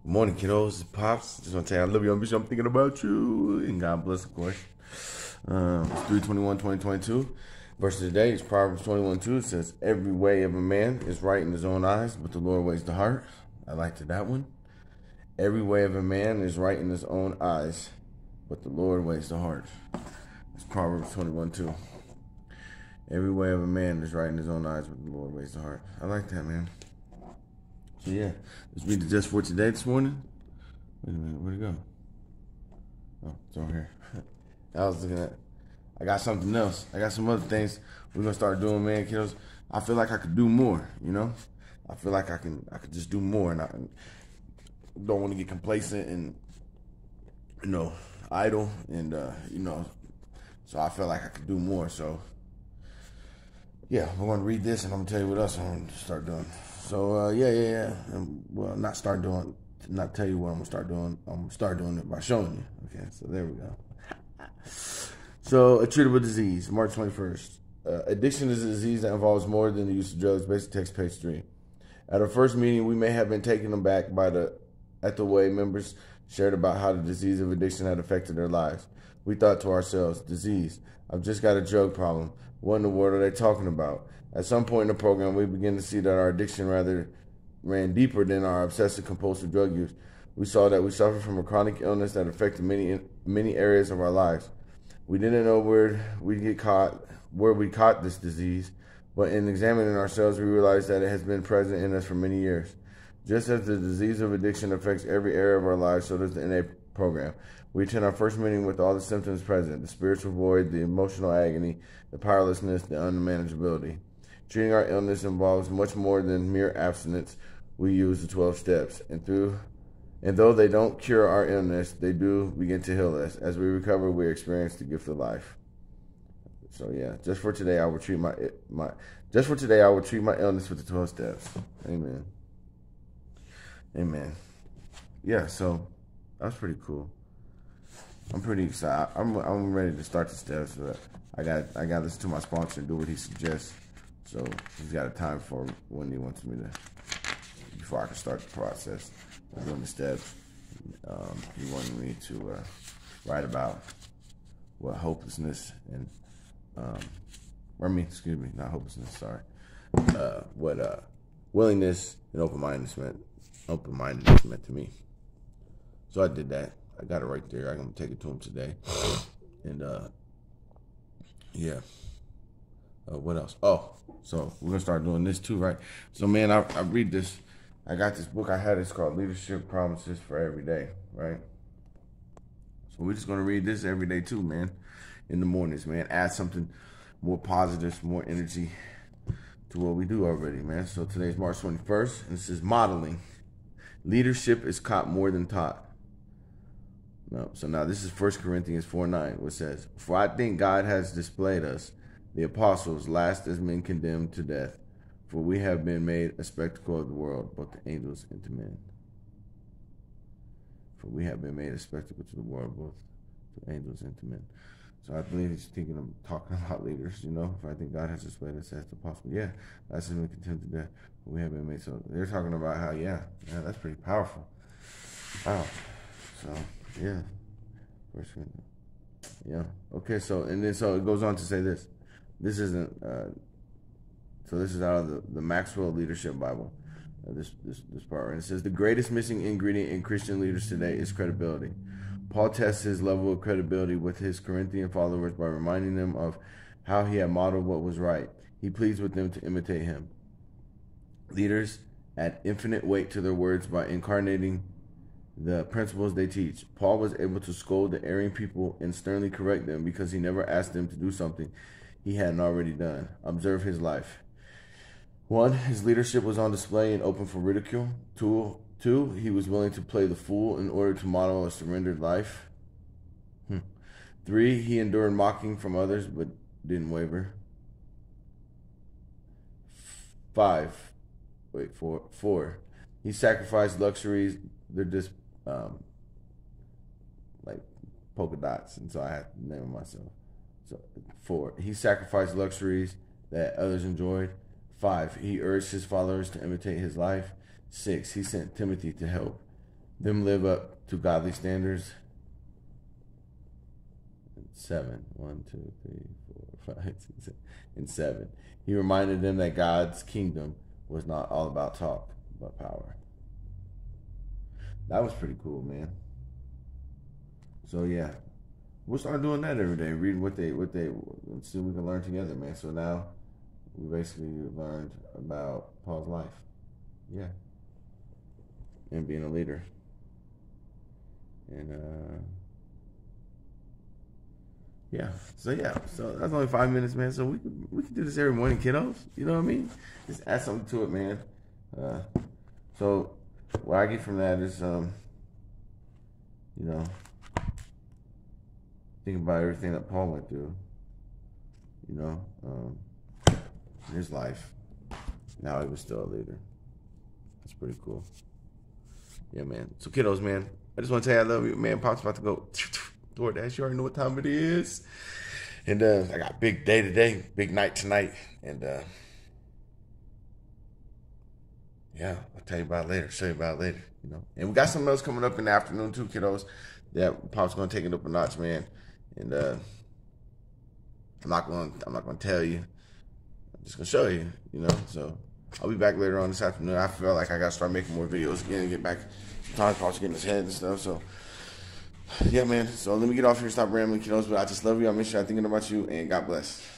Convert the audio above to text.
Morning, kiddos. Pops. Just want to tell you I love you. I'm thinking about you. And God bless, of course. It's 3/21/2022. Verse of the day is Proverbs 21:2. It says, every way of a man is right in his own eyes, but the Lord weighs the heart. I liked that one. Every way of a man is right in his own eyes, but the Lord weighs the heart. It's Proverbs 21:2. Every way of a man is right in his own eyes, but the Lord weighs the heart. I like that, man. So yeah, let's read the just for today this morning. Wait a minute, where'd it go? Oh, it's over here. I was looking at, I got something else. I got some other things we're gonna start doing, man, kiddos. I feel like I could do more, you know? I feel like I could just do more, and I don't want to get complacent and, idle, and, so I feel like I could do more. So, yeah, we're going to read this, and I'm going to tell you what else I'm going to start doing. So, yeah. Well, not tell you what I'm going to start doing. I'm going to start doing it by showing you. Okay, so there we go. So, a treatable disease, March 21st. Addiction is a disease that involves more than the use of drugs. Basic text, page 3. At our first meeting, we may have been taken aback at the way members shared about how the disease of addiction had affected their lives. We thought to ourselves, disease, I've just got a drug problem. What in the world are they talking about? At some point in the program, we began to see that our addiction rather ran deeper than our obsessive-compulsive drug use. We saw that we suffered from a chronic illness that affected many areas of our lives. We didn't know where we caught this disease, but in examining ourselves, we realized that it has been present in us for many years. Just as the disease of addiction affects every area of our lives, so does the NA program. We attend our first meeting with all the symptoms present: the spiritual void, the emotional agony, the powerlessness, the unmanageability. Treating our illness involves much more than mere abstinence. We use the 12 steps, and though they don't cure our illness, they do begin to heal us. As we recover, we experience the gift of life. So yeah, just for today, I will treat my illness with the 12 steps. Amen. Amen. Yeah, so that's pretty cool. I'm pretty excited. I'm ready to start the steps, but I got to listen to my sponsor and do what he suggests. So he's got a time for when he wants me to, before I can start the process of doing the steps. He wanted me to write about what hopelessness and not hopelessness. Sorry, what willingness and open-mindedness meant to me. So I did that. I got it right there. I'm gonna take it to him today. And yeah. What else? Oh, so we're gonna start doing this too, right? So man, I read this. I got this book I had. It's called Leadership Promises for Every Day, right? So we're just gonna read this every day too, man. In the mornings, man. Add something more positive, more energy to what we do already, man. So today's March 21st, and this is modeling. Leadership is caught more than taught. No, so now this is 1 Corinthians 4:9, which says, for I think God has displayed us, the apostles, last as men condemned to death, for we have been made a spectacle of the world, both to angels and to men. For we have been made a spectacle to the world, both to angels and to men. So I believe he's talking about leaders, If I think God has displayed us as the apostles, yeah, last as men condemned to death, for we have been made. So they're talking about how, yeah, that's pretty powerful. Wow. So yeah. Yeah. Okay. So it goes on to say this. This isn't. So this is out of the Maxwell Leadership Bible. This part, and it says the greatest missing ingredient in Christian leaders today is credibility. Paul tests his level of credibility with his Corinthian followers by reminding them of how he had modeled what was right. He pleads with them to imitate him. Leaders add infinite weight to their words by incarnating the principles they teach. Paul was able to scold the erring people and sternly correct them because he never asked them to do something he hadn't already done. Observe his life. 1, his leadership was on display and open for ridicule. 2, he was willing to play the fool in order to model a surrendered life. 3, he endured mocking from others but didn't waver. 4, he sacrificed luxuries. They're just like polka dots, and so I had to name it myself. So 4, he sacrificed luxuries that others enjoyed. 5, he urged his followers to imitate his life. 6, he sent Timothy to help them live up to godly standards. 7. 1, 2, 3, 4, 5, 6, 7. And 7. He reminded them that God's kingdom was not all about talk, but power. That was pretty cool, man. So yeah, we'll start doing that every day, reading what they, and see what we can learn together, man. So now we basically learned about Paul's life, yeah, and being a leader, and yeah. So that's only 5 minutes, man. So we can do this every morning, kiddos. You know what I mean? Just add something to it, man. So what I get from that is, think about everything that Paul went through, in his life. Now he was still a leader. That's pretty cool. Yeah, man. So kiddos, man, I just want to tell you I love you, man. Pop's about to go DoorDash. You already know what time it is. And I got big day today, big night tonight. And yeah, I'll tell you about it later. Show you about it later, And we got something else coming up in the afternoon too, kiddos. That Pop's gonna take it up a notch, man. And I'm not gonna tell you. I'm just gonna show you, So I'll be back later on this afternoon. I feel like I gotta start making more videos again and get back. Sometimes Pop's getting his head and stuff. So yeah, man. So let me get off here and stop rambling, kiddos. But I just love you. I miss you. I'm thinking about you. And God bless.